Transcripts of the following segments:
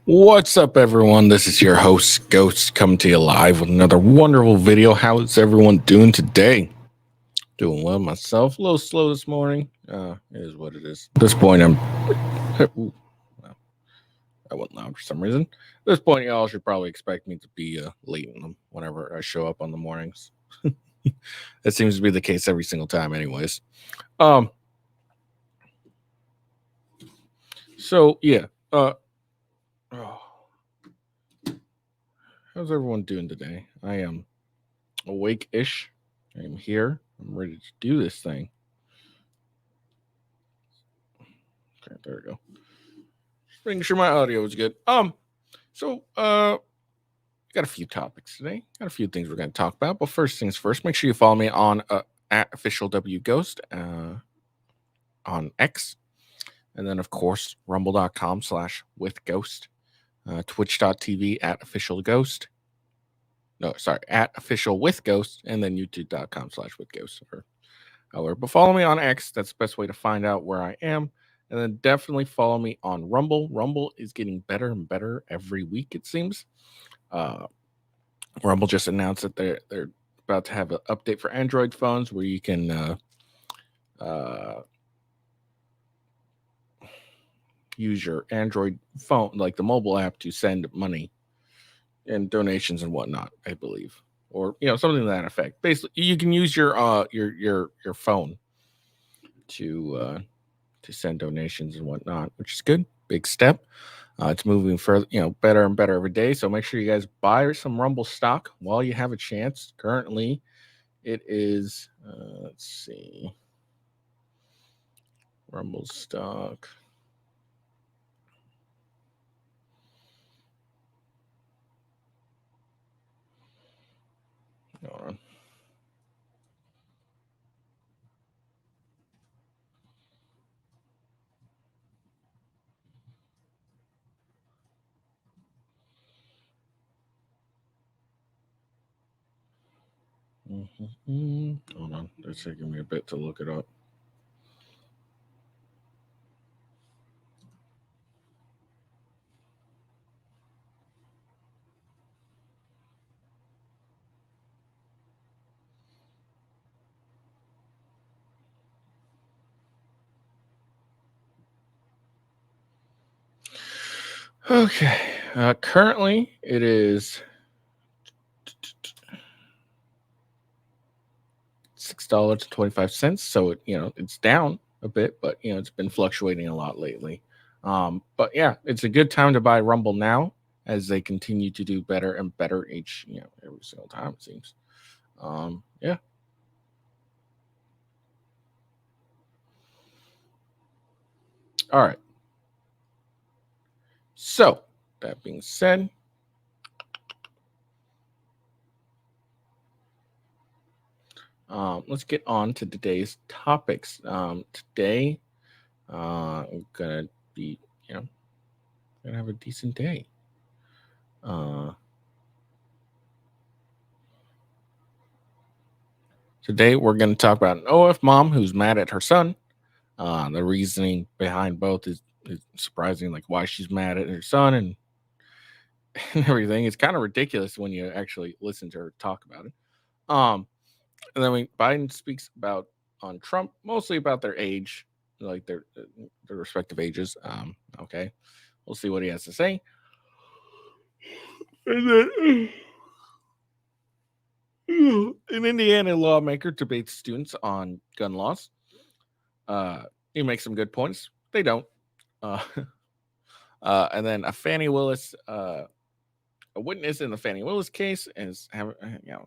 What's up, everyone? This is your host, Ghost, coming to you live with another wonderful video. How's everyone doing today? Doing well myself. A little slow this morning. It is what it is. At this point, I'm... Ooh, well, that went loud for some reason. At this point, y'all should probably expect me to be late in them whenever I show up on the mornings. That seems to be the case every single time anyways. So, yeah. How's everyone doing today? I am awake-ish. I am here. I'm ready to do this thing. Okay, there we go. Just making sure my audio is good. So got a few topics today. Got a few things we're going to talk about. But first things first, make sure you follow me on at officialwghost on X, and then of course rumble.com/withghost, twitch.tv at officialghost. No, sorry, at officialwithghost, and then youtube.com/withghost or however. But follow me on X. That's the best way to find out where I am. And then definitely follow me on Rumble. Rumble is getting better and better every week, it seems. Rumble just announced that they're about to have an update for Android phones where you can use your Android phone, like the mobile app, to send money and donations and whatnot, I believe, or something to that effect. Basically, you can use your phone to send donations and whatnot, which is good. Big step. It's moving further, better and better every day. So make sure you guys buy some Rumble stock while you have a chance. Currently, it is, let's see, Rumble stock. Hold on. Hold on. It's taking me a bit to look it up. Okay. Currently, it is $6.25. So it's down a bit, but it's been fluctuating a lot lately. But yeah, it's a good time to buy Rumble now as they continue to do better and better each every single time, it seems. Yeah. All right. So that being said, let's get on to today's topics. Today, I'm gonna be, gonna have a decent day. Today, we're going to talk about an OF mom who's mad at her son. The reasoning behind both is surprising, like why she's mad at her son and everything. It's kind of ridiculous when you actually listen to her talk about it. And then when Biden speaks about on Trump, mostly about their age, like their respective ages. Okay, we'll see what he has to say. And then an Indiana lawmaker debates students on gun laws. He makes some good points. They don't. And then a Fannie Willis, a witness in the Fannie Willis case, is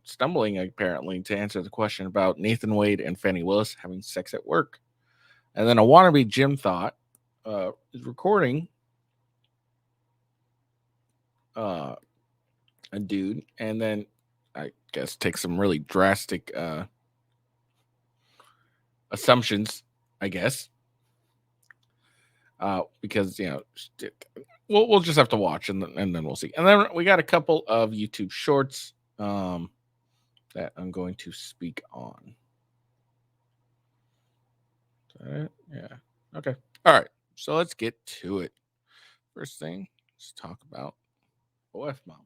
stumbling apparently to answer the question about Nathan Wade and Fannie Willis having sex at work. And then a wannabe Jim Thot is recording a dude, and then I guess take some really drastic assumptions, I guess. because we'll just have to watch and then we'll see. And then we got a couple of YouTube shorts that I'm going to speak on. Yeah. Okay. All right. So let's get to it. First thing, let's talk about OF mom.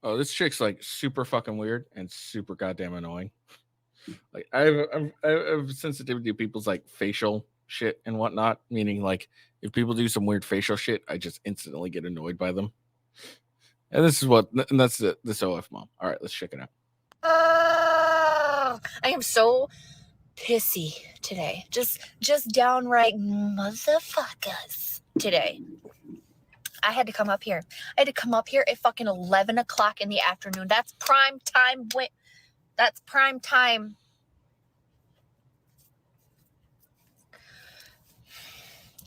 Oh, this chick's like super fucking weird and super goddamn annoying. Like I have sensitivity to people's like facial shit and whatnot. Meaning like if people do some weird facial shit, I just instantly get annoyed by them. And that's this OF mom. All right, let's check it out. I am so pissy today. Just downright motherfuckers today. I had to come up here. I had to come up here at fucking 11 o'clock in the afternoon. That's prime time. That's prime time.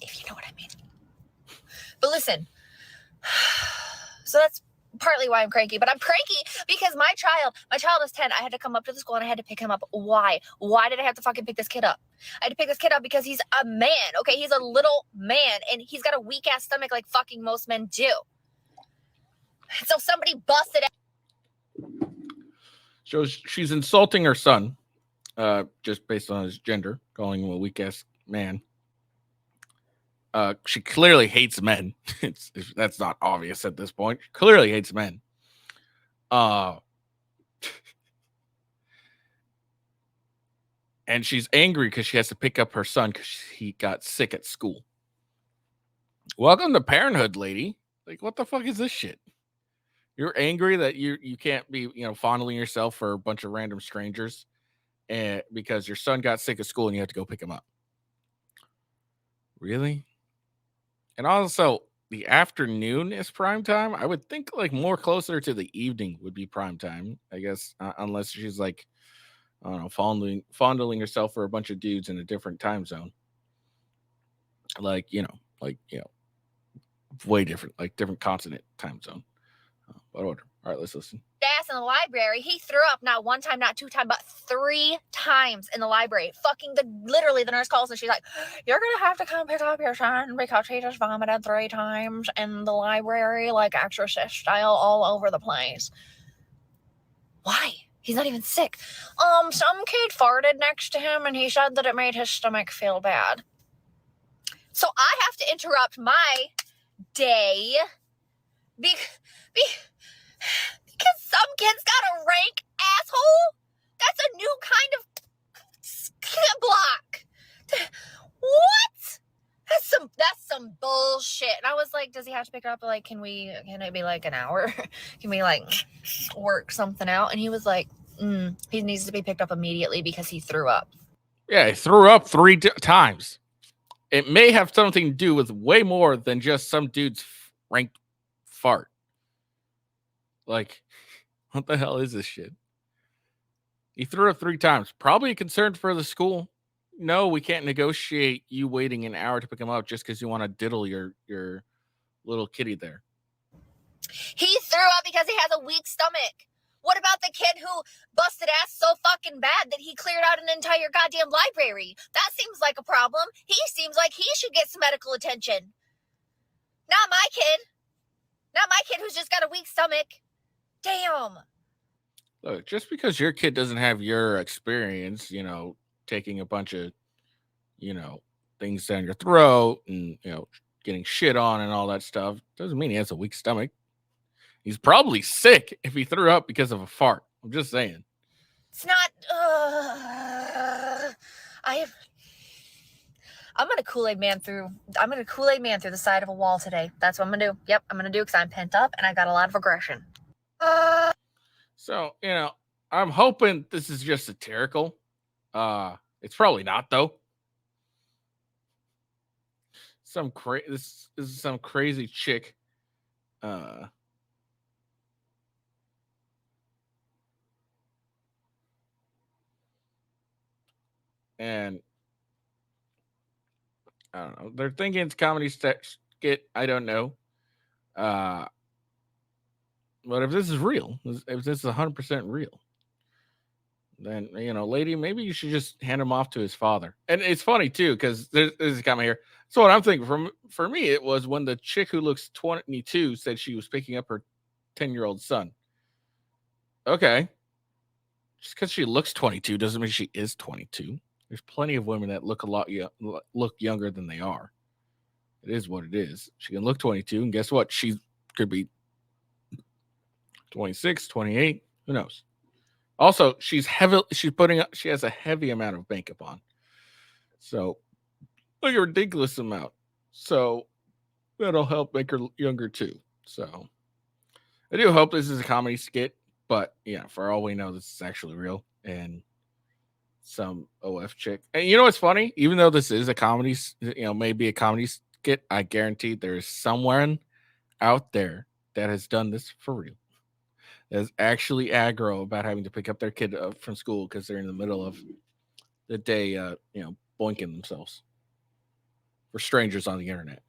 If you know what I mean. But listen. So that's partly why I'm cranky, but I'm cranky because my child is 10. I had to come up to the school and I had to pick him up. Why? Why did I have to fucking pick this kid up? I had to pick this kid up because he's a man, okay? He's a little man and he's got a weak ass stomach like fucking most men do. So somebody busted it. So she's insulting her son, just based on his gender, calling him a weak ass man. She clearly hates men. That's not obvious at this point. She clearly hates men. And she's angry because she has to pick up her son because he got sick at school. Welcome to parenthood, lady. Like, what the fuck is this shit? You're angry that you can't be, fondling yourself for a bunch of random strangers, and because your son got sick at school and you have to go pick him up. Really? And also, the afternoon is prime time. I would think like more closer to the evening would be prime time, I guess, unless she's like, I don't know, fondling herself for a bunch of dudes in a different time zone. Like, way different, like different continent time zone. But order. All right, let's listen. Ass in the library. He threw up not one time, not 2 times, but 3 times in the library. Fucking literally the nurse calls and she's like, "You're gonna have to come pick up your son because he just vomited 3 times in the library, like exorcist style, all over the place." Why? He's not even sick. Some kid farted next to him and he said that it made his stomach feel bad. So I have to interrupt my day because some kid's got a rank asshole. That's a new kind of skid block. What? That's some bullshit. And I was like, does he have to pick her up? Like, can it be like an hour? Can we like work something out? And he was like, he needs to be picked up immediately because he threw up. Yeah, he threw up 3 times. It may have something to do with way more than just some dude's ranked fart. Like, what the hell is this shit? He threw up 3 times. Probably a concern for the school. No, we can't negotiate you waiting an hour to pick him up just because you want to diddle your little kitty there. He threw up because he has a weak stomach. What about the kid who busted ass so fucking bad that he cleared out an entire goddamn library? That seems like a problem. He seems like he should get some medical attention. Not my kid. Not my kid who's just got a weak stomach. Damn. Look, just because your kid doesn't have your experience, taking a bunch of, things down your throat and, getting shit on and all that stuff, doesn't mean he has a weak stomach. He's probably sick if he threw up because of a fart. I'm just saying. It's not. I'm gonna Kool-Aid man through the side of a wall today. That's what I'm gonna do. Yep, I'm gonna do because I'm pent up and I got a lot of aggression. So I'm hoping this is just satirical. It's probably not though. This is some crazy chick. And I don't know. They're thinking it's comedy skit. I don't know. But if this is real, if this is 100% real, then lady, maybe you should just hand him off to his father. And it's funny too, because there's a comment here. So what I'm thinking for me, it was when the chick who looks 22 said she was picking up her 10-year-old son. Okay, just because she looks 22 doesn't mean she is 22. There's plenty of women that look look younger than they are. It is what it is. She can look 22, and guess what? She could be 26, 28. Who knows? Also, she has a heavy amount of makeup on. So, like a ridiculous amount. So, that'll help make her younger too. So, I do hope this is a comedy skit, but yeah, for all we know, this is actually real and some OF chick. And you know what's funny? Even though this is a comedy, maybe a comedy skit, I guarantee there is someone out there that has done this for real. That's actually aggro about having to pick up their kid from school because they're in the middle of the day, boinking themselves for strangers on the internet.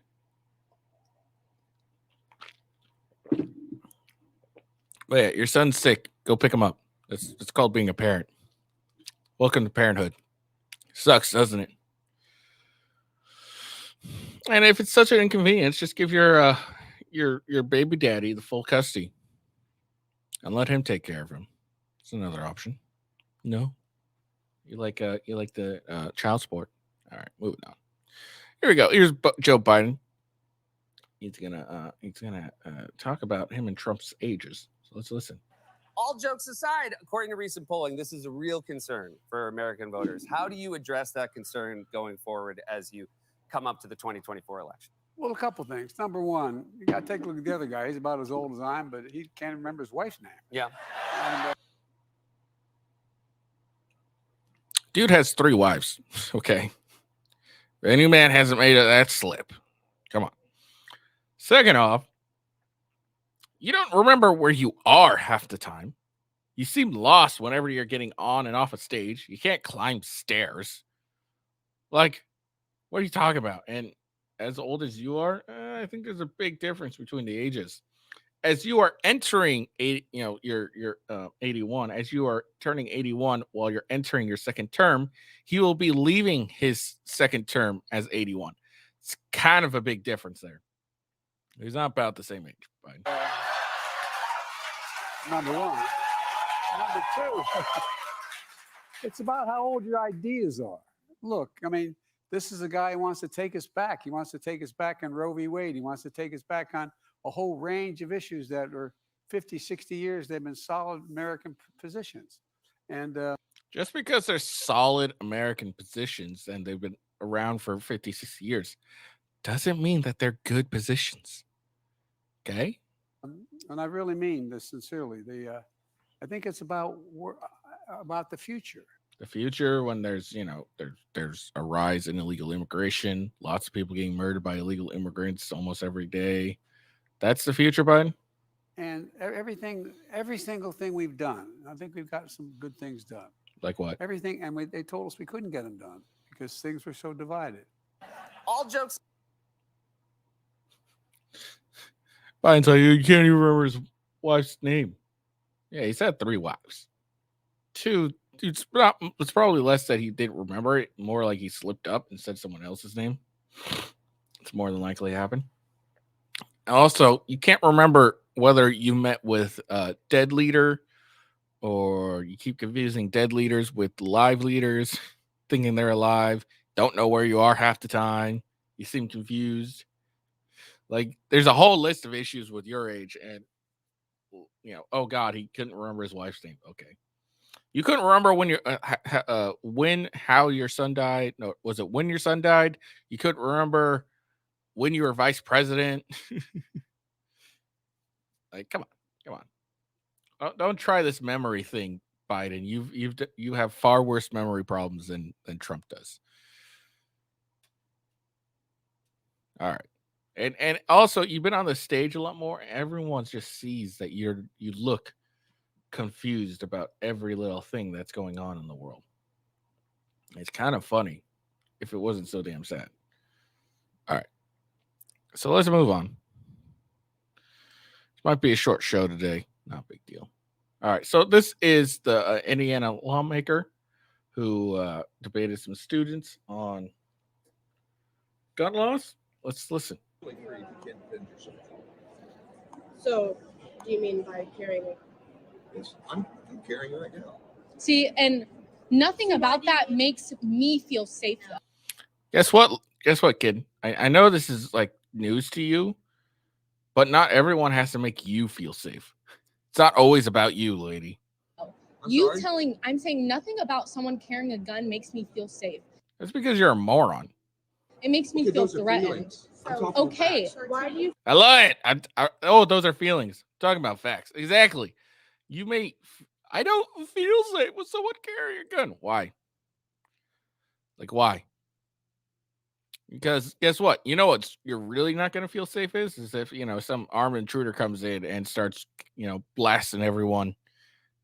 But yeah, your son's sick. Go pick him up. It's called being a parent. Welcome to parenthood. Sucks, doesn't it? And if it's such an inconvenience, just give your baby daddy the full custody and let him take care of him. It's another option. No, you like the child support. All right, moving on. Here we go. Here's Joe Biden. He's gonna talk about him and Trump's ages. So let's listen. All jokes aside, according to recent polling, this is a real concern for American voters. How do you address that concern going forward as you come up to the 2024 election? Well, a couple things. Number one, you got to take a look at the other guy. He's about as old as I am, but he can't remember his wife's name. Yeah. And, Dude has 3 wives. Okay. Any man hasn't made that slip. Come on. Second off, you don't remember where you are half the time. You seem lost whenever you're getting on and off a stage. You can't climb stairs. Like, what are you talking about? And as old as you are, I think there's a big difference between the ages. As you are entering you're 81. As you are turning 81 while you're entering your second term, he will be leaving his second term as 81. It's kind of a big difference there. He's not about the same age, Biden. number one. Number two, it's about how old your ideas are. Look, I mean, this is a guy who wants to take us back. He wants to take us back on Roe v. Wade. He wants to take us back on a whole range of issues that are 50, 60 years. They've been solid American positions. And just because they're solid American positions and they've been around for 50, 60 years doesn't mean that they're good positions. Okay? and I really mean this sincerely. I think it's about the future. The future, when there's there's a rise in illegal immigration, lots of people getting murdered by illegal immigrants almost every day. That's the future, Biden. And every single thing we've done, I think we've got some good things done. Like what? Everything, and they told us we couldn't get them done because things were so divided. All jokes. Biden tell you can't even remember his wife's name. Yeah, he's had 3 wives. 2. It's probably less that he didn't remember it, more like he slipped up and said someone else's name. It's more than likely happened. Also, you can't remember whether you met with a dead leader or you keep confusing dead leaders with live leaders, thinking they're alive, don't know where you are half the time. You seem confused. Like, there's a whole list of issues with your age, and oh God, he couldn't remember his wife's name. Okay. You couldn't remember when how your son died. No, was it when your son died? You couldn't remember when you were vice president. Like, come on. Don't try this memory thing, Biden. You have far worse memory problems than Trump does. All right. And also, you've been on the stage a lot more. Everyone just sees that you look confused about every little thing that's going on in the world. It's kind of funny if it wasn't so damn sad. All right. So let's move on. This might be a short show today. Not a big deal. All right. So this is the Indiana lawmaker who debated some students on gun laws. Let's listen. So, do you mean by carrying? Yes, I'm carrying it right now. See, and nothing about that makes me feel safe though. Guess what? Guess what, kid? I know this is like news to you, but not everyone has to make you feel safe. It's not always about you, lady. I'm saying nothing about someone carrying a gun makes me feel safe. That's because you're a moron. It makes me feel threatened. Okay. Why do you? I love it. Oh, those are feelings. I'm talking about facts. Exactly. I don't feel safe with someone carrying a gun. Why? Like, why? Because guess what? You know what you're really not going to feel safe is if, some armed intruder comes in and starts, blasting everyone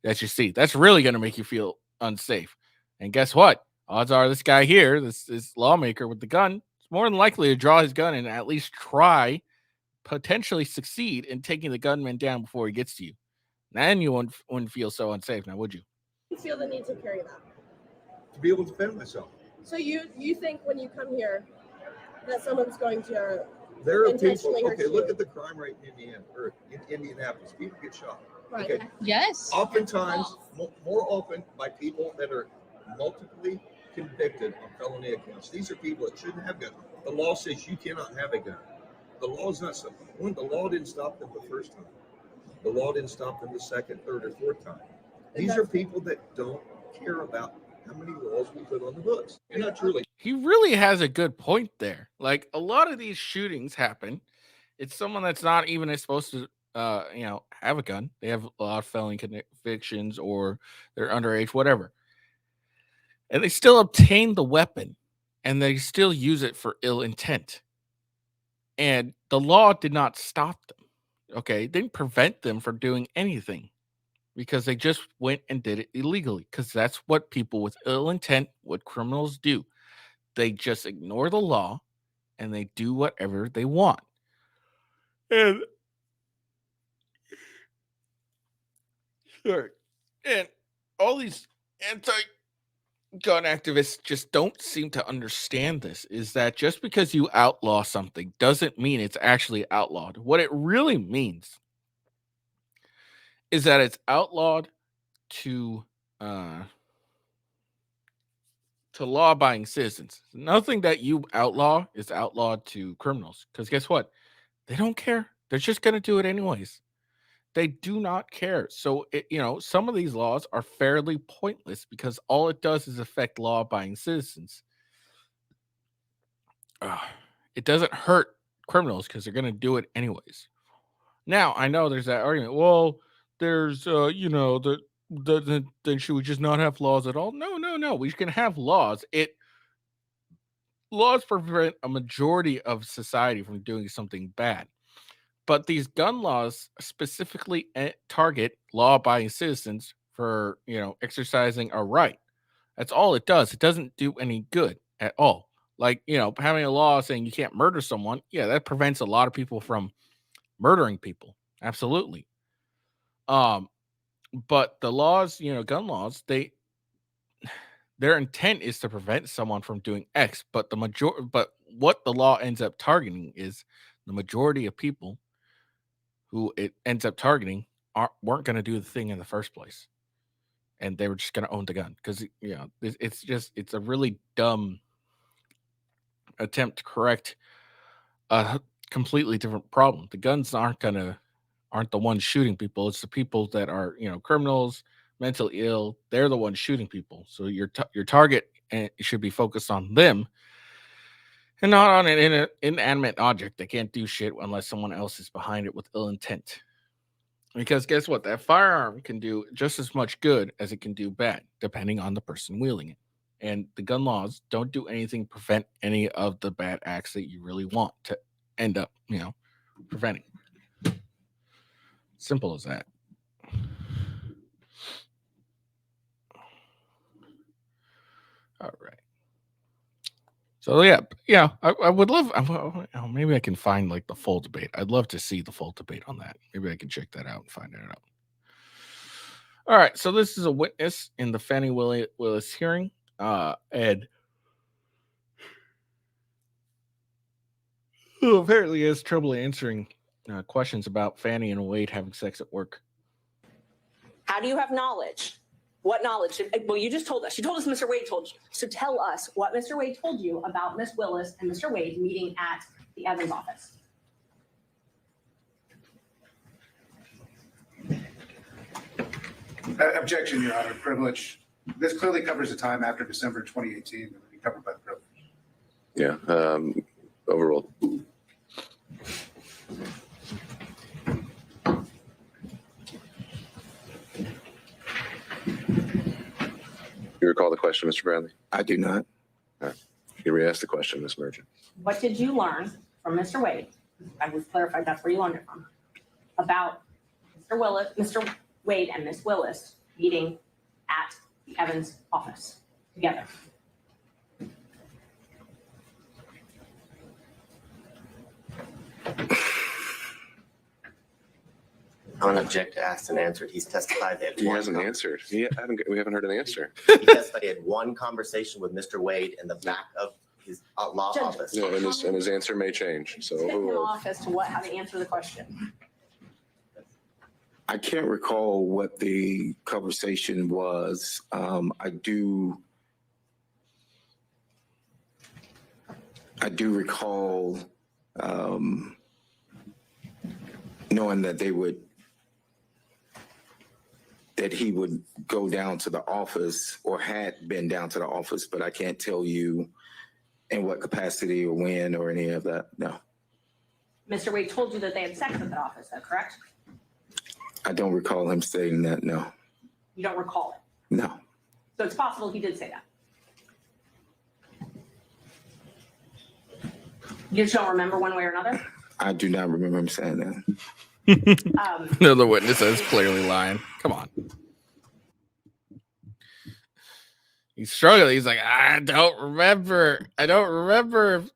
that you see. That's really going to make you feel unsafe. And guess what? Odds are this guy here, this lawmaker with the gun, is more than likely to draw his gun and at least try, potentially succeed in taking the gunman down before he gets to you. Then you wouldn't feel so unsafe, now would you? You feel the need to carry that? To be able to defend myself. So you think when you come here that someone's going to There are people. intentionally hurt Okay, look you? at the crime rate in Indiana or in Indianapolis. People get shot. Right. Okay. Yes. Oftentimes, more often by people that are multiply convicted on felony accounts. These are people that shouldn't have guns. The law says you cannot have a gun. The law is not something. The law didn't stop them the first time. The law didn't stop them the second, third, or fourth time. These are people that don't care about how many laws we put on the books. You're not truly. He really has a good point there. Like, a lot of these shootings happen. It's someone that's not even supposed to, have a gun. They have a lot of felony convictions or they're underage, whatever. And they still obtain the weapon and they still use it for ill intent. And the law did not stop them. Okay. It didn't prevent them from doing anything because they just went and did it illegally. Because that's what people with ill intent, what criminals do. They just ignore the law and they do whatever they want. And sure. And all these anti-gun activists just don't seem to understand this, is that just because you outlaw something doesn't mean it's actually outlawed. What it really means is that it's outlawed to law-abiding citizens. Nothing that you outlaw is outlawed to criminals, because guess what? They don't care. They're just going to do it anyways. They do not care. So, some of these laws are fairly pointless because all it does is affect law-abiding citizens. It doesn't hurt criminals because they're going to do it anyways. Now, I know there's that argument. Well, there's, then should we just not have laws at all? No. We can have laws. Laws prevent a majority of society from doing something bad. But these gun laws specifically target law-abiding citizens for, exercising a right. That's all it does. It doesn't do any good at all. Like, having a law saying you can't murder someone, yeah, that prevents a lot of people from murdering people. Absolutely. But the laws, gun laws, their intent is to prevent someone from doing X, but what the law ends up targeting is the majority of people who it ends up targeting weren't going to do the thing in the first place, and they were just going to own the gun because it's a really dumb attempt to correct a completely different problem. The guns aren't the ones shooting people. It's the people that are criminals, mentally ill. They're the ones shooting people. So your target should be focused on them and not on an inanimate object that can't do shit unless someone else is behind it with ill intent. Because guess what? That firearm can do just as much good as it can do bad, depending on the person wielding it. And the gun laws don't do anything to prevent any of the bad acts that you really want to end up, preventing. Simple as that. All right. So yeah, I would love. Maybe I can find like the full debate. I'd love to see the full debate on that. Maybe I can check that out and find it out. All right, so this is a witness in the Fannie Willis hearing. Ed, who apparently has trouble answering questions about Fannie and Wade having sex at work. How do you have knowledge? What knowledge? Well, you just told us. You told us Mr. Wade told you. So tell us what Mr. Wade told you about Miss Willis and Mr. Wade meeting at the Evans office. Objection, Your Honor. Privilege. This clearly covers the time after December 2018 that would be covered by the privilege. Yeah, overruled. You recall the question, Mr. Bradley? I do not. You re-asked the question, Ms. Merchant. What did you learn from Mr. Wade? I was clarified that's where you learned it from. About Mr. Wade and Miss Willis meeting at the Evans office together. I don't object to asked and answered. He's testified that He hasn't answered. We haven't heard an answer. He testified he had one conversation with Mr. Wade in the back of his law Judge, office. Yeah, and his answer may change. So Tip him off as to how to answer the question. I can't recall what the conversation was. I do recall knowing that he would go down to the office or had been down to the office, but I can't tell you in what capacity or when or any of that. No. Mr. Wade told you that they had sex at the office, though, correct? I don't recall him saying that. No. You don't recall it. No. So it's possible he did say that. You just don't remember one way or another? I do not remember him saying that. No, the witness is clearly lying. Come on. He's struggling. He's like, I don't remember.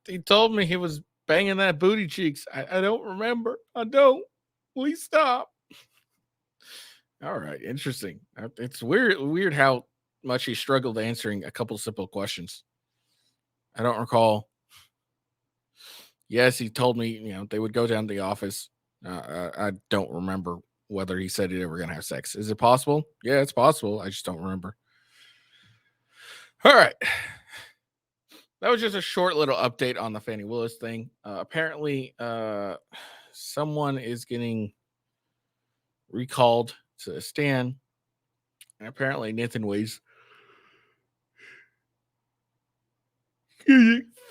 He told me he was banging that booty cheeks. I don't remember. I don't. Please stop. All right. Interesting. It's weird how much he struggled answering a couple simple questions. I don't recall. Yes, he told me, they would go down to the office. I don't remember whether he said they were going to have sex. Is it possible? Yeah, it's possible. I just don't remember. All right. That was just a short little update on the Fannie Willis thing. Apparently, someone is getting recalled to the stand. And apparently, Nathan Wade's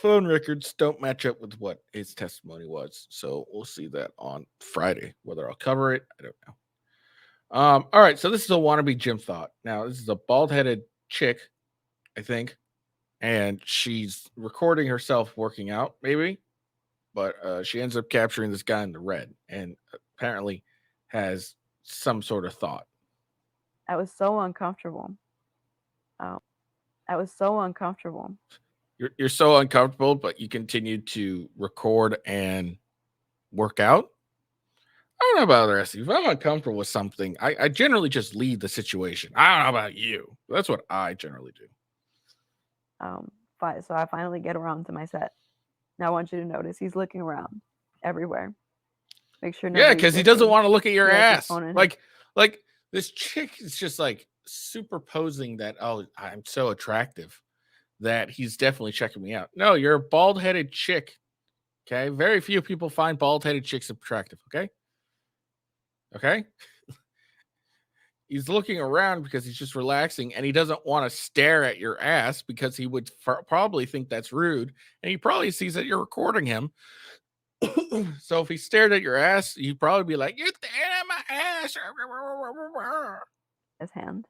phone records don't match up with what his testimony was. So we'll see that on Friday. Whether I'll cover it, I don't know. All right. So this is a wannabe Jim Thot. Now, this is a bald-headed chick, I think. And she's recording herself working out, maybe. But she ends up capturing this guy in the red and apparently has some sort of thought. I was so uncomfortable. I was so uncomfortable. You're so uncomfortable, but you continue to record and work out. I don't know about the rest of you. If I'm uncomfortable with something, I generally just leave the situation. I don't know about you. That's what I generally do. So I finally get around to my set. Now I want you to notice he's looking around everywhere. Make sure. Yeah, because he doesn't want to look at your ass. Like this chick is just like superposing that, oh, I'm so attractive that he's definitely checking me out. No, you're a bald-headed chick. Okay. Very few people find bald-headed chicks attractive. Okay. He's looking around because he's just relaxing and he doesn't want to stare at your ass because he would probably think that's rude. And he probably sees that you're recording him. So if he stared at your ass, you'd probably be like, you're staring at my ass. His hand.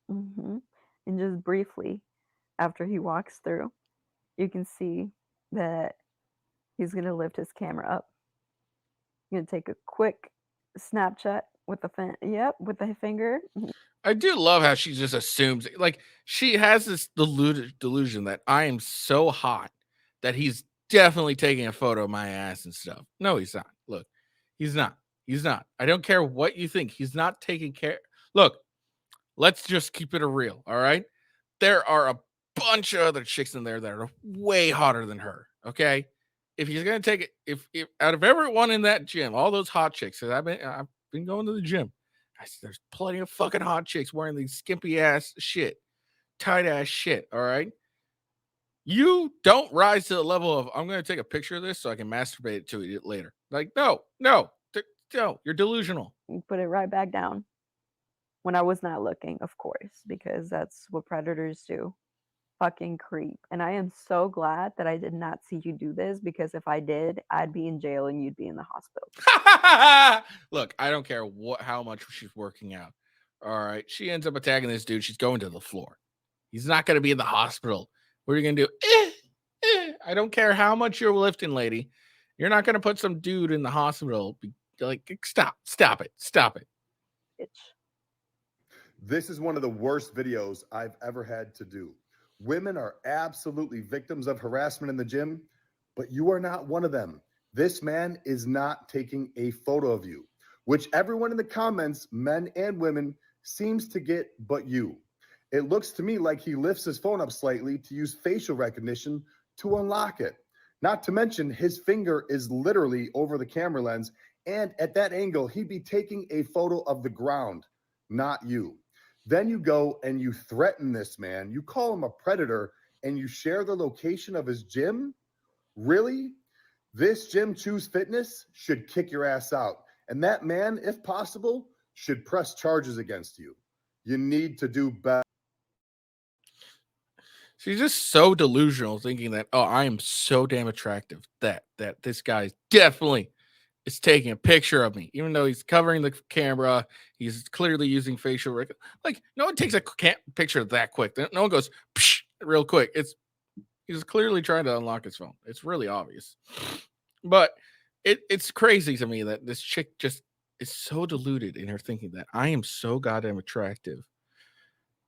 And just briefly, after he walks through, you can see that he's going to lift his camera up. He's going to take a quick Snapchat with the finger. I do love how she just assumes, like, she has this delusion that I am so hot that he's definitely taking a photo of my ass and stuff. No, he's not. Look, he's not. I don't care what you think. He's not taking care. Look, let's just keep it a real. All right. There are a bunch of other chicks in there that are way hotter than her. Okay. If he's gonna take it, if out of everyone in that gym, all those hot chicks, 'cause I've been going to the gym. There's plenty of fucking hot chicks wearing these skimpy ass shit, tight ass shit. All right. You don't rise to the level of I'm gonna take a picture of this so I can masturbate to it later. Like, no, no, no, you're delusional. You put it right back down. When I was not looking, of course, because that's what predators do. Fucking creep. And I am so glad that I did not see you do this, because if I did, I'd be in jail and you'd be in the hospital. Look, I don't care how much she's working out. All right. She ends up attacking this dude. She's going to the floor. He's not going to be in the hospital. What are you going to do? I don't care how much you're lifting, lady. You're not going to put some dude in the hospital. Like, stop it. Bitch. This is one of the worst videos I've ever had to do. Women are absolutely victims of harassment in the gym, but you are not one of them. This man is not taking a photo of you, which everyone in the comments, men and women, seems to get but you. It looks to me like he lifts his phone up slightly to use facial recognition to unlock it. Not to mention his finger is literally over the camera lens, and at that angle, he'd be taking a photo of the ground, not you. Then you go and you threaten this man. You call him a predator and you share the location of his gym? Really? This gym, Choose Fitness, should kick your ass out. And that man, if possible, should press charges against you. You need to do better. She's just so delusional, thinking that, oh, I am so damn attractive that this guy definitely is taking a picture of me, even though he's covering the camera. He's clearly using facial like, no one takes a picture that quick. No one goes psh, real quick. He's clearly trying to unlock his phone. It's really obvious. But it's crazy to me that this chick just is so deluded in her thinking that I am so goddamn attractive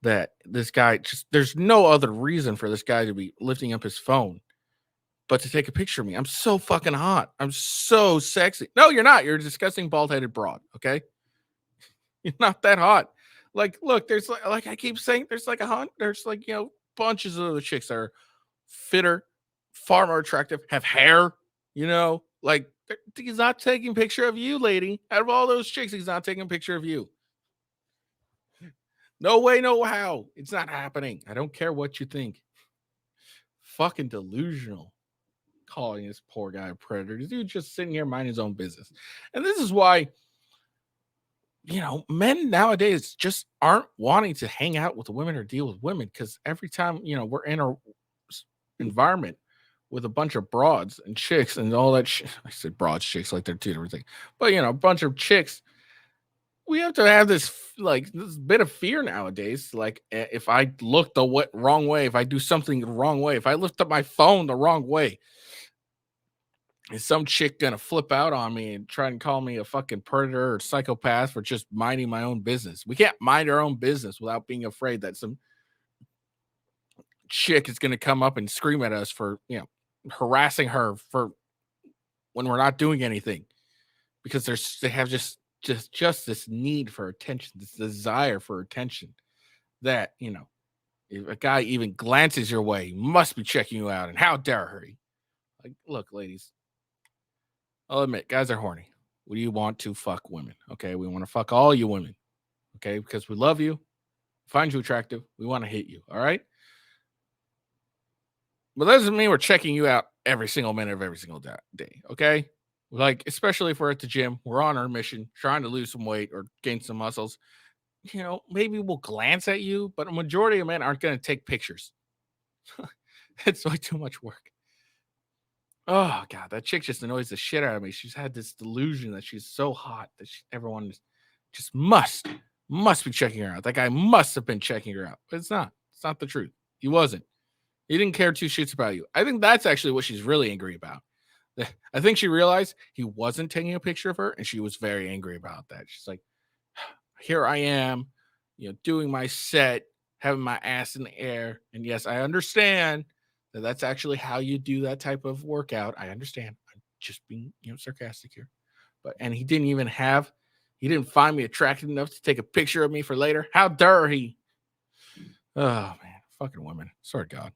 that this guy there's no other reason for this guy to be lifting up his phone but to take a picture of me. I'm so fucking hot. I'm so sexy. No, you're not. You're a disgusting bald-headed broad, okay? You're not that hot. Like, look, there's like I keep saying, there's like bunches of other chicks that are fitter, far more attractive, have hair, like he's not taking a picture of you, lady. Out of all those chicks, he's not taking a picture of you. No way, no how. It's not happening. I don't care what you think. Fucking delusional. Calling this poor guy a predator. This dude just sitting here minding his own business. And this is why, men nowadays just aren't wanting to hang out with women or deal with women, because every time, we're in a environment with a bunch of broads and chicks and all that shit. I said broads, chicks, like they're two different things. But, a bunch of chicks, we have to have this bit of fear nowadays. Like, if I look the wrong way, if I do something the wrong way, if I lift up my phone the wrong way, is some chick gonna flip out on me and try and call me a fucking predator or psychopath for just minding my own business? We can't mind our own business without being afraid that some chick is gonna come up and scream at us for, harassing her for when we're not doing anything, because they have just this need for attention, this desire for attention that, if a guy even glances your way, he must be checking you out, and how dare he? Like, look, ladies, I'll admit, guys are horny. We want to fuck women, okay? We want to fuck all you women, okay? Because we love you, find you attractive, we want to hit you, all right? But that doesn't mean we're checking you out every single minute of every single day, okay? Like, especially if we're at the gym, we're on our mission, trying to lose some weight or gain some muscles. Maybe we'll glance at you, but a majority of men aren't going to take pictures. It's way too much work. Oh, God, that chick just annoys the shit out of me. She's had this delusion that she's so hot that everyone just must be checking her out. That guy must have been checking her out. But it's not. It's not the truth. He wasn't. He didn't care two shits about you. I think that's actually what she's really angry about. I think she realized he wasn't taking a picture of her, and she was very angry about that. She's like, here I am, doing my set, having my ass in the air. And yes, I understand that that's actually how you do that type of workout. I understand. I'm just being, sarcastic here. And he didn't even have He didn't find me attractive enough to take a picture of me for later. How dare he? Oh, man. Fucking women. Swear to God.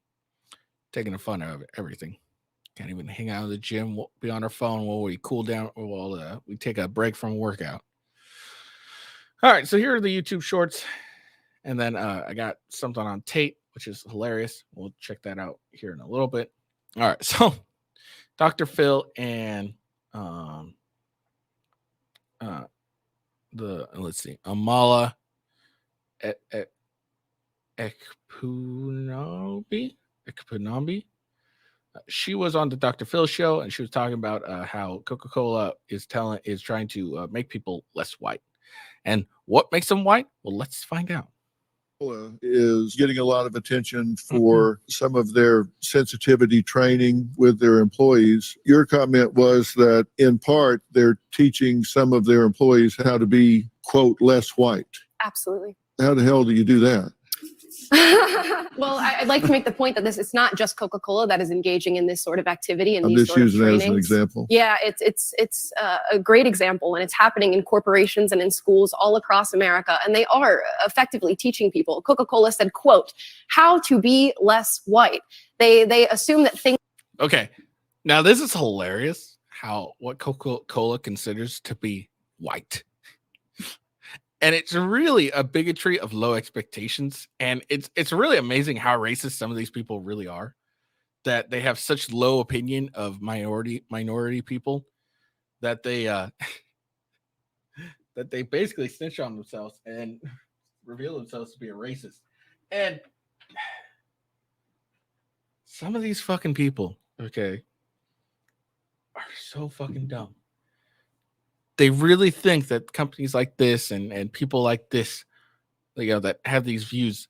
Taking the fun out of everything. Can't even hang out in the gym, be on our phone while we cool down, or while we take a break from a workout. All right, so here are the YouTube shorts. And then I got something on tape, which is hilarious. We'll check that out here in a little bit. All right, so Dr. Phil and let's see, Amala Ekpunambi. She was on the Dr. Phil show, and she was talking about how Coca-Cola is trying to make people less white. And what makes them white? Well, let's find out. Is getting a lot of attention for some of their sensitivity training with their employees. Your comment was that in part they're teaching some of their employees how to be, quote, less white. Absolutely. How the hell do you do that? Well, I'd like to make the point that it's not just Coca-Cola that is engaging in this sort of activity and I'm these just sort of using that as an trainings. example. Yeah, it's a great example, and it's happening in corporations and in schools all across America, and they are effectively teaching people. Coca-Cola said, quote, how to be less white. They assume that things. Okay, now this is hilarious. What Coca-Cola considers to be white. And it's really a bigotry of low expectations. And it's really amazing how racist some of these people really are, that they have such low opinion of minority people that they that they basically snitch on themselves and reveal themselves to be a racist. And some of these fucking people, okay, are so fucking dumb. They really think that companies like this and people like this, that have these views,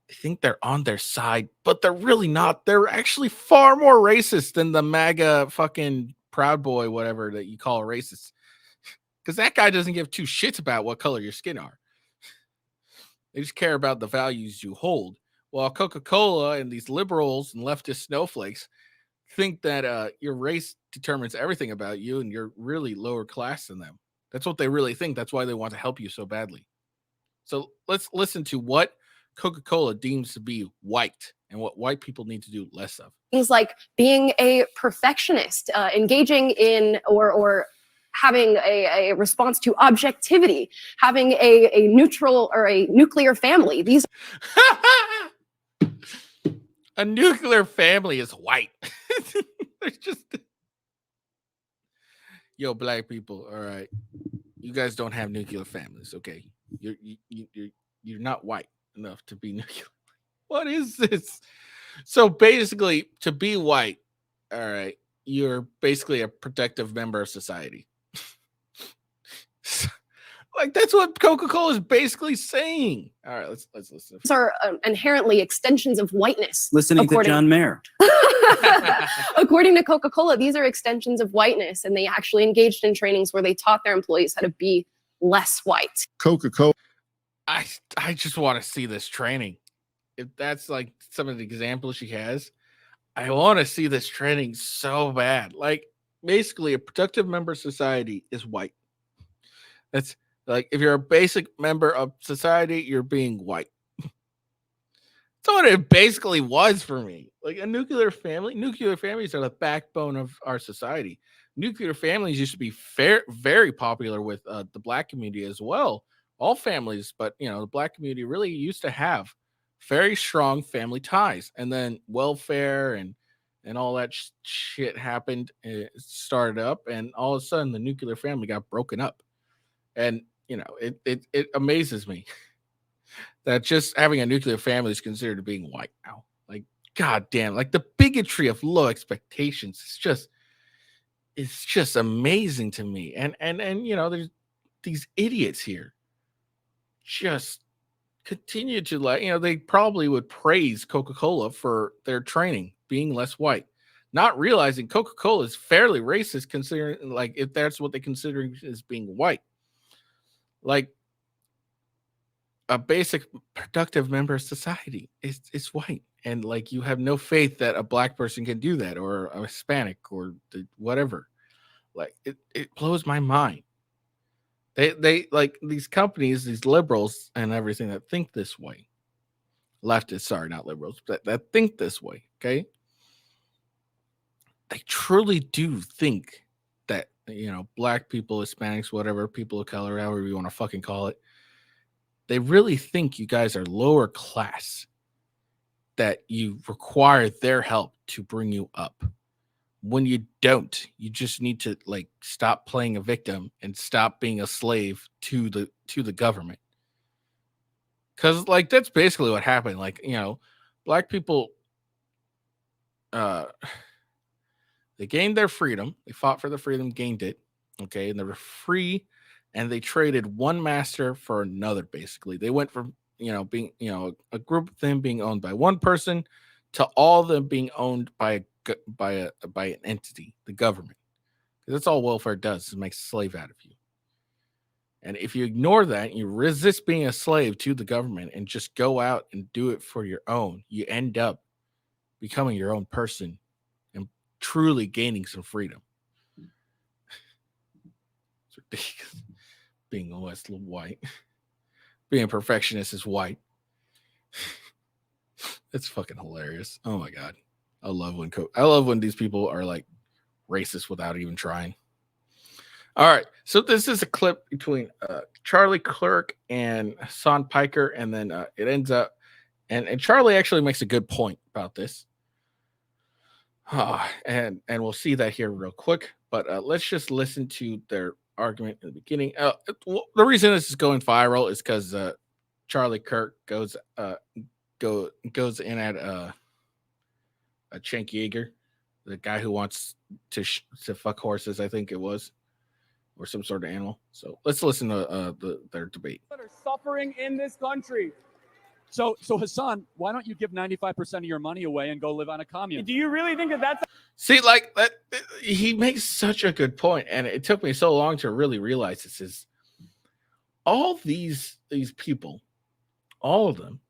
they think they're on their side, but they're really not. They're actually far more racist than the MAGA fucking Proud Boy, whatever that you call a racist. Because that guy doesn't give two shits about what color your skin are. They just care about the values you hold. While Coca-Cola and these liberals and leftist snowflakes think that your race determines everything about you and you're really lower class than them. That's what they really think. That's why they want to help you so badly. So let's listen to what Coca-Cola deems to be white and what white people need to do less of. Things like being a perfectionist, engaging in or having a response to objectivity, having a neutral or a nuclear family. These a nuclear family is white. There's just black people. All right, you guys don't have nuclear families, okay? You're not white enough to be nuclear. What is this? So basically, to be white, all right, you're basically a protective member of society. Like that's what Coca-Cola is basically saying. All right, let's listen. These are inherently extensions of whiteness. Listening to John Mayer. According to Coca-Cola, these are extensions of whiteness, and they actually engaged in trainings where they taught their employees how to be less white. Coca-Cola. I just want to see this training. If that's like some of the examples she has, I want to see this training so bad. Like basically a productive member of society is white. That's like if you're a basic member of society, you're being white. That's what it basically was for me. Like a nuclear families are the backbone of our society. Nuclear families used to be very popular with the black community as well. All families, but the black community really used to have very strong family ties. And then welfare and all that shit happened. It started up, and all of a sudden the nuclear family got broken up. And it amazes me that just having a nuclear family is considered being white now. Like, goddamn, like the bigotry of low expectations. It's just amazing to me. And there's these idiots here just continue to they probably would praise Coca-Cola for their training being less white, not realizing Coca-Cola is fairly racist considering if that's what they consider as being white. Like a basic productive member of society is white, and you have no faith that a black person can do that, or a Hispanic, or whatever. Like it blows my mind They like these companies, these liberals and everything that think this way. Leftists, sorry, not liberals, but that think this way. Okay. They truly do think that, black people, Hispanics, whatever, people of color, however you want to fucking call it, they really think you guys are lower class, that you require their help to bring you up. When you don't, you just need to like stop playing a victim and stop being a slave to the government. Cause like that's basically what happened. Like, black people they gained their freedom. They fought for the freedom, gained it. Okay. And they were free, and they traded one master for another. Basically, they went from, being, a group of them being owned by one person to all of them being owned by an entity, the government. That's all welfare does, is make a slave out of you. And if you ignore that, and you resist being a slave to the government and just go out and do it for your own, you end up becoming your own person and truly gaining some freedom. It's ridiculous. Being a West white, being a perfectionist is white. It's fucking hilarious. Oh my God. I love when these people are like racist without even trying. All right. So this is a clip between Charlie Clerk and Hassan Piker, and then it ends up, and Charlie actually makes a good point about this. And we'll see that here real quick, but let's just listen to their argument in the beginning. The reason this is going viral is because Charlie Kirk goes in at Cenk Yeager, the guy who wants to fuck horses, I think it was, or some sort of animal. So let's listen to their debate. That are suffering in this country. So Hassan, why don't you give 95% of your money away and go live on a commune? Do you really think that that's See, like that, he makes such a good point, and it took me so long to really realize this is all these people, all of them,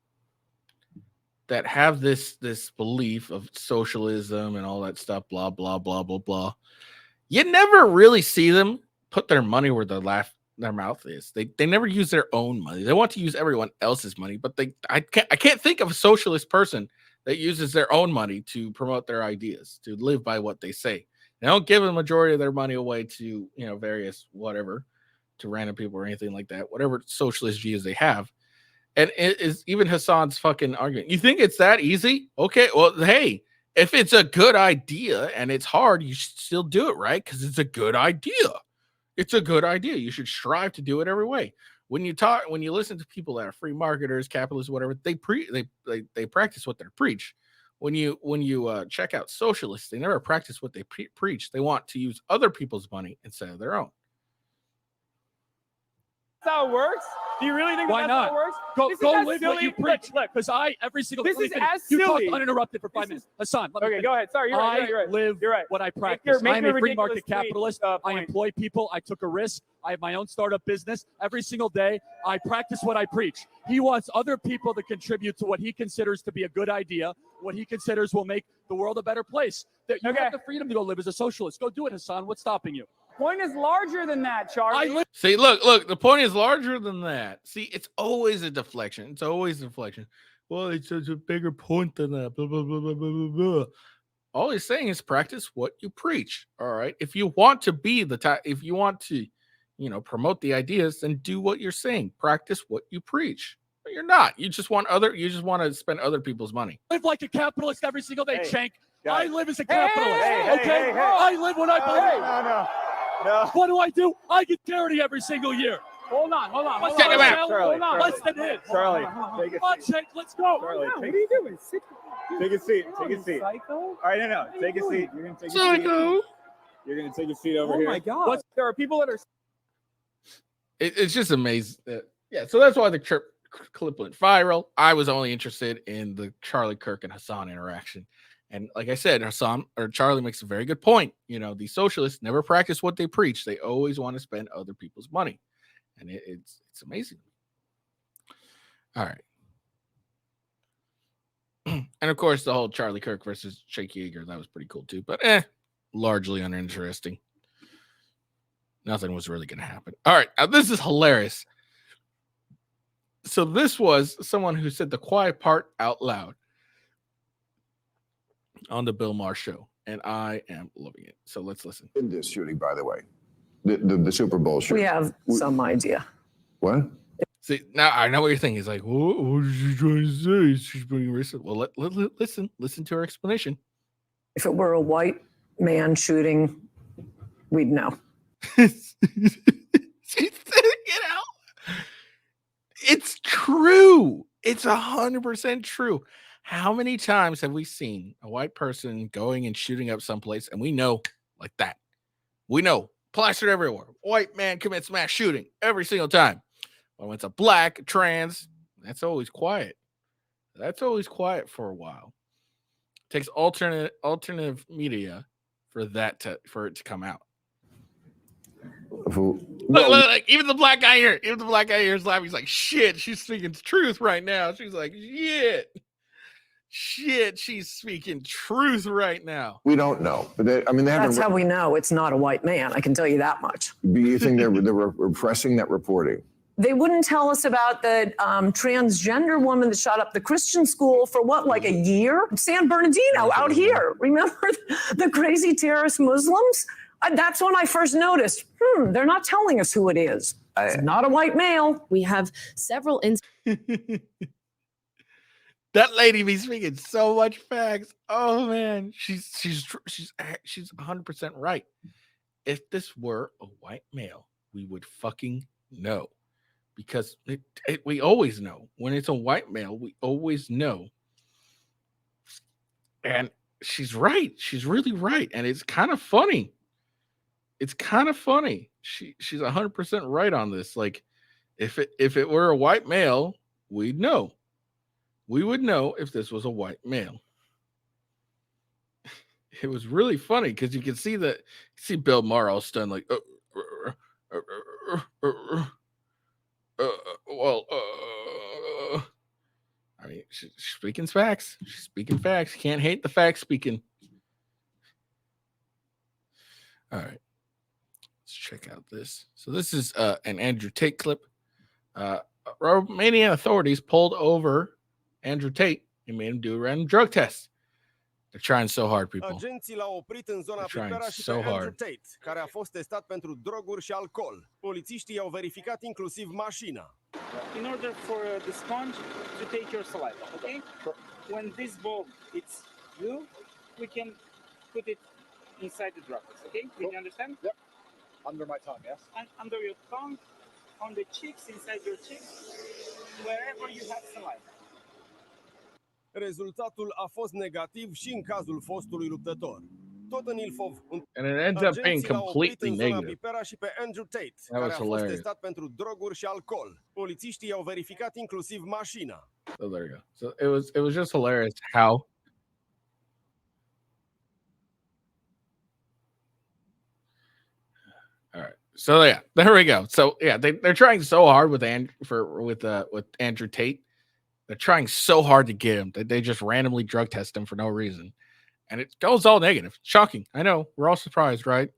that have this belief of socialism and all that stuff, blah blah blah blah blah. You never really see them put their money where their mouth is. They never use their own money. They want to use everyone else's money, but I can't think of a socialist person that uses their own money to promote their ideas, to live by what they say. They don't give a majority of their money away to, various whatever, to random people or anything like that, whatever socialist views they have. And it is even Hassan's fucking argument. You think it's that easy? Okay, well, hey, if it's a good idea and it's hard, you should still do it, right? Because it's a good idea. It's a good idea. You should strive to do it every way. When you listen to people that are free marketers, capitalists, whatever, they practice what they preach. When you check out socialists, they never practice what they preach. They want to use other people's money instead of their own. That's how it works? Do you really think that's how it works? Go live what you preach. Because every single This is as you silly. talk uninterrupted for 5 minutes. Hassan, let me Okay, finish. go ahead. Sorry, you're right. You're right. live You're right. what I practice. make I'm your a free ridiculous market tweet, capitalist. I point. employ people. I took a risk. I have my own startup business. Every single day, I practice what I preach. He wants other people to contribute to what he considers to be a good idea, what he considers will make the world a better place. That you have the freedom to go live as a socialist. Go do it, Hassan. What's stopping you? Point is larger than that, Charlie. See, look, the point is larger than that. See, it's always a deflection. It's always a deflection. Well, it's such a bigger point than that. Blah, blah, blah, blah, blah, blah. All he's saying is practice what you preach. All right. If you want to be if you want to, promote the ideas, then do what you're saying. Practice what you preach. But you're not. You just want to spend other people's money. Live like a capitalist every single day, Cenk. I live as a Hey, capitalist. hey, okay? hey. I live what I believe. No. What do? I get charity every single year. Hold on. What's Hold that on, about? Charlie. Less than it. Charlie, Come take a on, seat. Cenk, let's go. Charlie, What take are you doing? Take a seat. Take a seat. All right, no. Take a seat. You're gonna take a seat. You're gonna take a seat over here. Oh my God. There are people that are. It's just amazing. So that's why the clip went viral. I was only interested in the Charlie Kirk and Hassan interaction. And like I said, Charlie makes a very good point. These socialists never practice what they preach. They always want to spend other people's money. And it's amazing. All right. And of course, the whole Charlie Kirk versus Cenk Yeager, that was pretty cool too. But largely uninteresting. nothing was really going to happen. All right, now this is hilarious. So this was someone who said the quiet part out loud on the Bill Maher show, and I am loving it. So let's listen. In this shooting, by the way, the Super Bowl shooting. We have some idea. What? See, now I know what you're thinking. He's like, what is she trying to say? She's being racist. Well, listen to her explanation. If it were a white man shooting, we'd know. It's true. It's 100% true. How many times have we seen a white person going and shooting up someplace, and we know like that? We know, plastered everywhere. White man commits mass shooting every single time. When it's a black, trans, that's always quiet. That's always quiet for a while. It takes alternative media for it to come out. Look, even the black guy here is laughing. He's like, shit, she's speaking truth right now. She's like, shit, she's speaking truth right now. We don't know, but they haven't. That's how we know it's not a white man. I can tell you that much. Do you think they're repressing that reporting? They wouldn't tell us about the transgender woman that shot up the Christian school for what, like a year? San Bernardino out here. Remember the crazy terrorist Muslims? That's when I first noticed, they're not telling us who it is. It's not a white male. We have several That lady be speaking so much facts. Oh man, she's 100% right. If this were a white male, we would fucking know, because we always know when it's a white male. We always know, and she's right. She's really right, and it's kind of funny. It's kind of funny. She's 100% right on this. Like, if it were a white male, we'd know. We would know if this was a white male. It was really funny because you can see Bill Maher all stunned, like, I mean, she's speaking facts. She's speaking facts. Can't hate the fact speaking. All right. Let's check out this. So this is an Andrew Tate clip. Romanian authorities pulled over Andrew Tate and made him do a random drug test. They're trying so hard, people. Agenții l-au oprit în zona They're trying Pipera și so pe Andrew hard. Tate, care a fost testat pentru droguri și alcool. Polițiștii au verificat inclusiv mașina. In order for the sponge to take your saliva, okay? When this ball hits you, we can put it inside the droplets, okay? Did you understand? Yep. Under my tongue, yes? And under your tongue, on the cheeks, inside your cheeks, wherever you have saliva. Rezultatul a fost negativ și în cazul fostului luptător. Tot în Ilfov, And it ends up being agenții l-au oprit completely în zona negative. Pipera și pe Andrew Tate, That care was a fost hilarious. testat pentru droguri și alcool. Polițiștii au verificat inclusiv mașina. So there you go. So it was just hilarious how all right. So yeah, there we go. So yeah, they're trying so hard with Andrew Tate. They're trying so hard to get him that they just randomly drug test him for no reason. And it goes all negative. Shocking. I know. We're all surprised, right?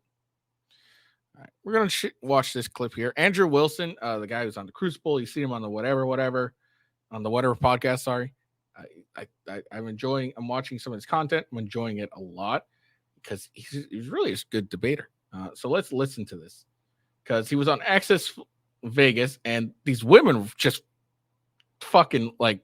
All right. We're going to watch this clip here. Andrew Wilson, the guy who's on the Crucible. You see him on the whatever podcast. Sorry. I'm watching some of his content. I'm enjoying it a lot because he's really a good debater. So let's listen to this, because he was on Access Vegas and these women just fucking like,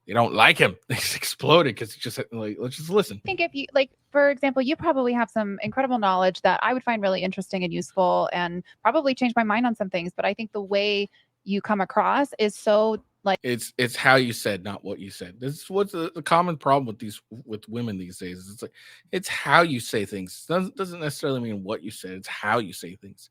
they don't like him. They just exploded because he just like, let's just listen. I think if you like, for example, you probably have some incredible knowledge that I would find really interesting and useful and probably change my mind on some things. But I think the way you come across is so like it's how you said, not what you said. This is what's the common problem with women these days. It's like, it's how you say things. Doesn't necessarily mean what you said. It's how you say things.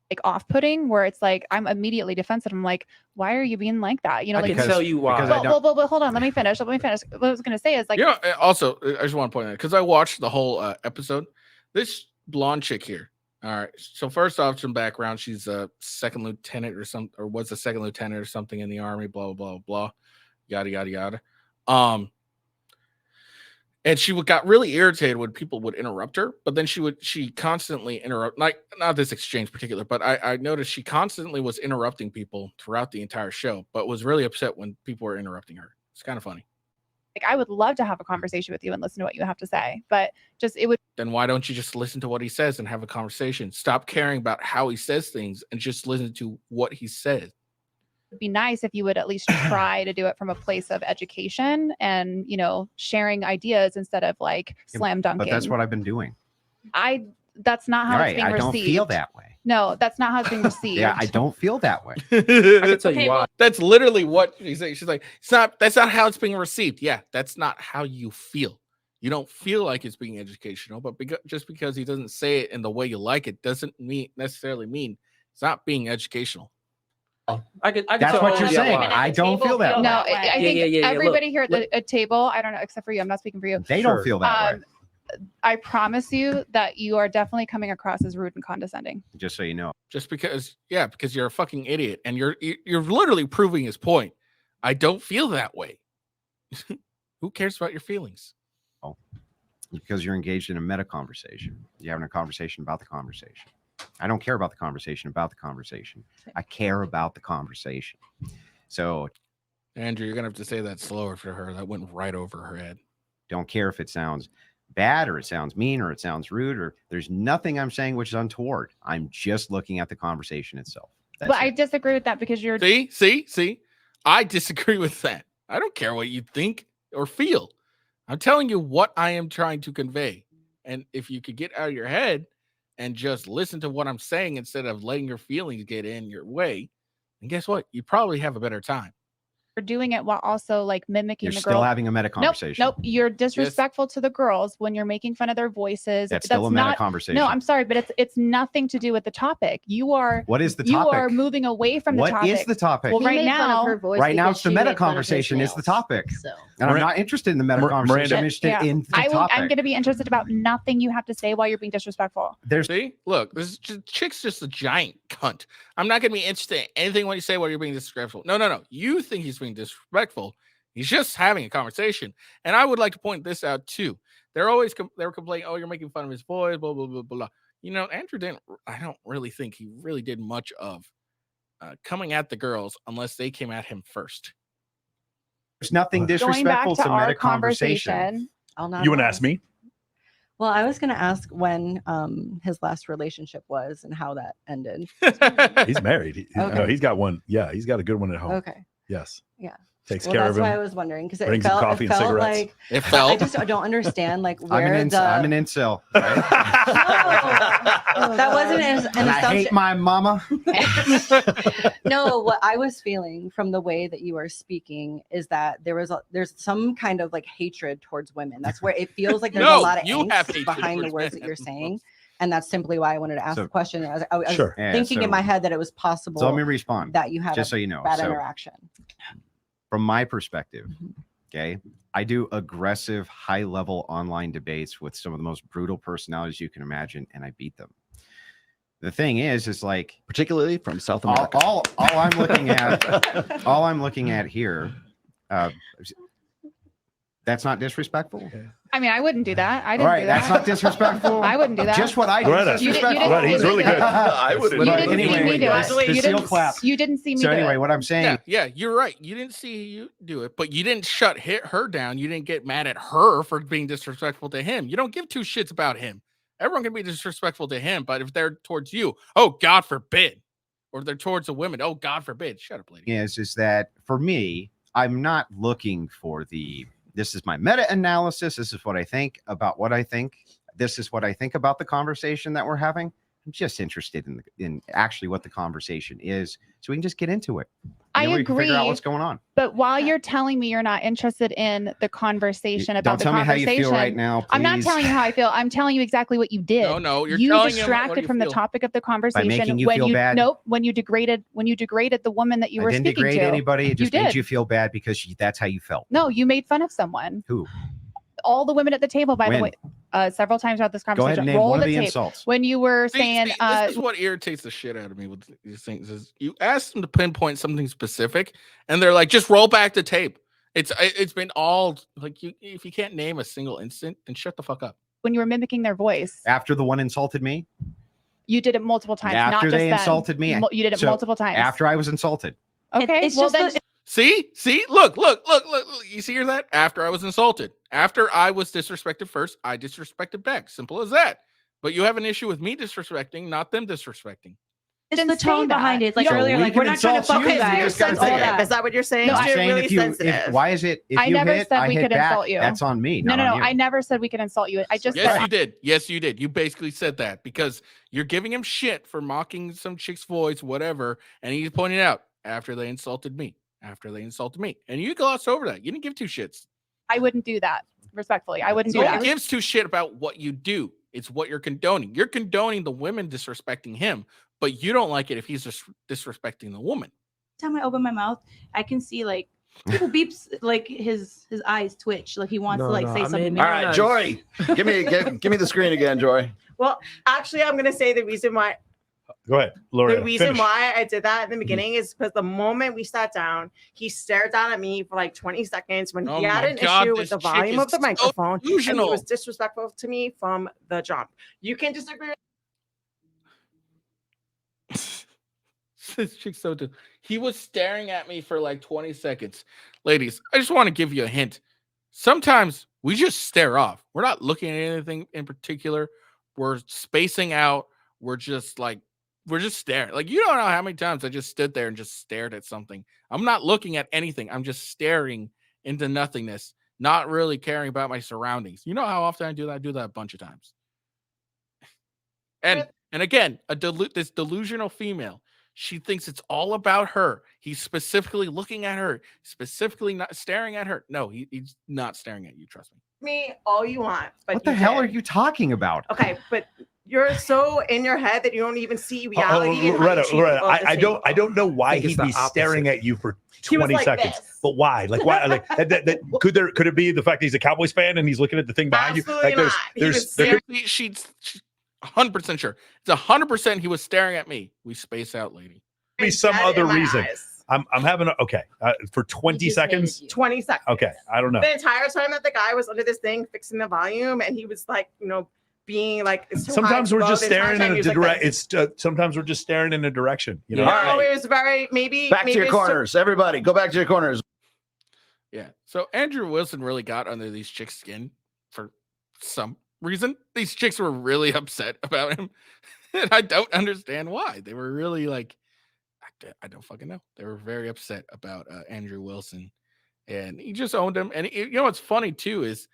like off-putting, where it's like I'm immediately defensive. I'm like, why are you being like that? You know, I like can tell you why. Well, hold on. Let me finish. What I was gonna say is like, You know, also, I just want to point out, because I watched the whole episode. This blonde chick here. All right. So first off, some background. She's a second lieutenant or was a second lieutenant or something in the army. Blah blah blah blah. Yada yada yada. And she got really irritated when people would interrupt her, but then she constantly interrupt, like not this exchange particular, but I noticed she constantly was interrupting people throughout the entire show, but was really upset when people were interrupting her. It's kind of funny. Like, I would love to have a conversation with you and listen to what you have to say, but just it would. Then why don't you just listen to what he says and have a conversation? Stop caring about how he says things and just listen to what he says. Be nice if you would at least try to do it from a place of education and, you know, sharing ideas instead of like slam dunking. But that's what I've been doing. That's not how it's being I received. don't feel that way. No, that's not how it's being received. Yeah, I don't feel that way. I can tell you why. That's literally what she's saying. She's like, that's not how it's being received. Yeah, that's not how you feel. You don't feel like it's being educational, but just because he doesn't say it in the way you like it doesn't necessarily mean it's not being educational. That's what you're saying. I don't feel that way. No, I think everybody here at the table, I don't know, except for you, I'm not speaking for you. They don't feel that way. I promise you that you are definitely coming across as rude and condescending. Just so you know. Just because you're a fucking idiot and you're literally proving his point. I don't feel that way. Who cares about your feelings? Oh, because you're engaged in a meta conversation. You're having a conversation about the conversation. I don't care about the conversation about the conversation. I care about the conversation. So, Andrew, you're gonna have to say that slower for her. That went right over her head. Don't care if it sounds bad or it sounds mean or it sounds rude or there's nothing I'm saying which is untoward. I'm just looking at the conversation itself. But I disagree with that because you're see. I disagree with that. I don't care what you think or feel. I'm telling you what I am trying to convey. And if you could get out of your head and just listen to what I'm saying instead of letting your feelings get in your way, and guess what? You probably have a better time. You're doing it while also like mimicking You're the still girl. having a meta conversation. Nope. You're disrespectful to the girls when you're making fun of their voices. That's still a meta conversation. No, I'm sorry, but it's nothing to do with the topic. You are. What is the You topic? are moving away from the topic. What is the topic? Well, right now, it's the meta conversation is the topic. And I'm not interested in the meta conversation. I'm interested in the topic. I'm going to be interested about nothing you have to say while you're being disrespectful. See, look, chick's just a giant cunt. I'm not going to be interested in anything when you say while you're being disrespectful. No. You think he's being disrespectful. He's just having a conversation. And I would like to point this out too. They're complaining, oh, you're making fun of his voice, blah, blah, blah, blah. You know, Andrew I don't really think he really did much of coming at the girls unless they came at him first. There's nothing disrespectful to meta conversation. You want to ask me? Well, I was going to ask when his last relationship was and how that ended. He's married. No, he's got one. Yeah, he's got a good one at home. Okay. Yes. Yeah. Takes care of him. That's why I was wondering because it brings him felt, coffee it and felt cigarettes. like it felt. I just don't understand like where I'm an incel. Right? That wasn't an And I assumption. hate my mama. No, what I was feeling from the way that you are speaking is that there's some kind of like hatred towards women. That's where it feels like there's a lot of angst behind the words that you're saying. And that's simply why I wanted to ask the question. I was Sure. Yeah, thinking in my head that it was possible So let me respond. that you had just a so you know. bad So, interaction. from my perspective, okay, I do aggressive, high-level online debates with some of the most brutal personalities you can imagine, and I beat them. The thing is like particularly from South America. All I'm looking at, all I'm looking at here, that's not disrespectful. I mean, I wouldn't do that. I All didn't right, do that. that's not disrespectful. I wouldn't do that. Just what I did. Greta, is disrespectful. Greta, he's really good. I wouldn't. You didn't see Anyway, me do it. the You seal didn't, clap. you didn't see me So do anyway, it. what I'm saying, Yeah, you're right. You didn't see you do it, but you didn't hit her down. You didn't get mad at her for being disrespectful to him. You don't give two shits about him. Everyone can be disrespectful to him, but if they're towards you, oh, God forbid. Or if they're towards the women, oh, God forbid. Shut up, lady. is that for me, I'm not looking for this is my meta-analysis. This is what I think about what I think. This is what I think about the conversation that we're having. I'm just interested in actually what the conversation is, so we can just get into it. I We can figure out agree. what's going on. But while you're telling me you're not interested in the conversation about Don't the tell me how conversation, you feel right now, I'm not please. telling you how I feel. I'm telling you exactly what you did. No, you're you telling him what distracted you from the feel. topic of the conversation making you when feel you bad? nope when you degraded the woman that you were I didn't speaking degrade to. anybody. It just you made did. you feel bad because that's how you felt. No, you made fun of someone. Who? All the women at the table, by When? the way, several times throughout this Go conversation. ahead and name Roll one of the the tape. insults. When you were saying, this is what irritates the shit out of me with these things is you ask them to pinpoint something specific and they're like, just roll back the tape. It's been all like you. If you can't name a single instant, then shut the fuck up. When you were mimicking their voice, After the one insulted me? you did it multiple times. After not just they then. insulted me? You did it So, multiple times. After I was insulted. Okay, it's well just then. See, look. You see that? After I was insulted, after I was disrespected first, I disrespected back. Simple as that. But you have an issue with me disrespecting, not them disrespecting. It's the tone behind it. It's like So earlier, we like can we're not trying to insult fuck you, you you guys. just gotta That's all say it. that. Is that what you're saying? I'm You're saying really if you, sensitive. why is it, if I you never hit, said I we hit could back, insult you. that's on me, No, not no, on you. I never said we could insult you. I just Yes, said you did. Yes, you did. You basically said that because you're giving him shit for mocking some chick's voice, whatever, and he pointed out after they insulted me, and you glossed over that. You didn't give two shits. I wouldn't do that. Respectfully, I wouldn't do No that. one gives two shit about what you do. It's what you're condoning. You're condoning the women disrespecting him, but you don't like it if he's just disrespecting the woman. Every time I open my mouth, I can see like little beeps, like his eyes twitch, like he wants to like say something. All right, Joy, give me the screen again, Joy. Well, actually, I'm gonna say the reason why. Go ahead, Laura. The reason finish. why I did that in the beginning is because the moment we sat down, he stared down at me for like 20 seconds when Oh he had my an God, issue this with the chick volume is of the so microphone, and he delusional. was disrespectful to me from the jump. You can disagree. This chick's so dumb. He was staring at me for like 20 seconds. Ladies, I just want to give you a hint. Sometimes we just stare off. We're not looking at anything in particular. We're spacing out. We're just staring. Like, you don't know how many times I just stood there and just stared at something. I'm not looking at anything. I'm just staring into nothingness, not really caring about my surroundings. You know how often I do that? I do that a bunch of times. And again, this delusional female, she thinks it's all about her. He's specifically looking at her, specifically not staring at her. No, he's not staring at you. Trust Me all you want, but What the hell are you talking about? Okay, but you're so in your head that you don't even see reality. and how you treat Loretta, people at the I table. don't know why think it's he'd be the opposite. staring at you for He was 20 like seconds. this. But why? Like why? Like could it be the fact that he's a Cowboys fan and he's looking at the thing behind Absolutely you? not. Like He there's was there could, She's 100% sure. It's 100% he was staring at me. We space out, lady. be some dead other in my reason. eyes. I'm having for 20 seconds. 20 seconds. Okay, I don't know. The entire time that the guy was under this thing fixing the volume, and he was like, being like, it's too Sometimes high, we're too just low. The entire staring time in he a was like direct. this. It's sometimes we're just staring in a direction. You know. No, it was very maybe Back to your it's so- corners, everybody. Go back to your corners. Yeah. So Andrew Wilson really got under these chicks' skin for some reason. These chicks were really upset about him. And I don't understand why. They were really like, I don't fucking know. They were very upset about Andrew Wilson. And he just owned him. And you know what's funny too is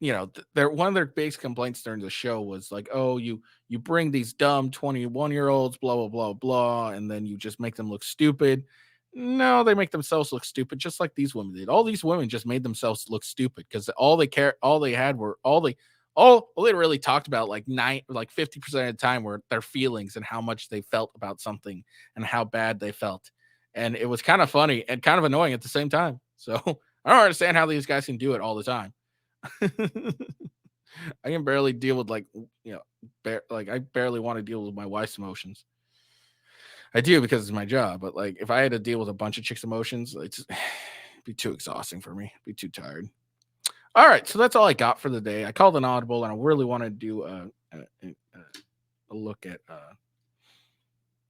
one of their biggest complaints during the show was like, oh, you bring these dumb 21-year-olds, blah, blah, blah, blah, and then you just make them look stupid. No, they make themselves look stupid, just like these women did. All these women just made themselves look stupid because all they really talked about like 50% of the time were their feelings and how much they felt about something and how bad they felt. And it was kind of funny and kind of annoying at the same time. So I don't understand how these guys can do it all the time. I can barely deal with I barely want to deal with my wife's emotions. I do because it's my job, but like if I had to deal with a bunch of chicks' emotions, it'd be too exhausting for me. I'd be too tired. All right, so that's all I got for the day. I called an audible, and I really want to do a look at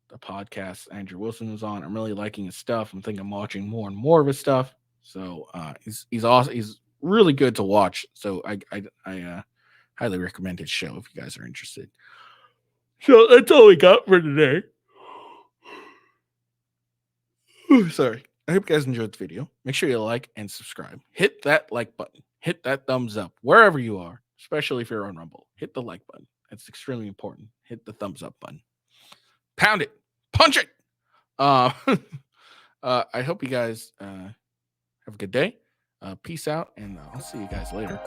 the podcast Andrew Wilson was on. I'm really liking his stuff. I'm thinking I'm watching more and more of his stuff. So he's awesome. He's really good to watch. So I highly recommend his show if you guys are interested. So that's all we got for today. Sorry. I hope you guys enjoyed the video. Make sure you like and subscribe. Hit that like button. Hit that thumbs up wherever you are, especially if you're on Rumble. Hit the like button. That's extremely important. Hit the thumbs up button. Pound it. Punch it. I hope you guys have a good day. Peace out, and I'll see you guys later.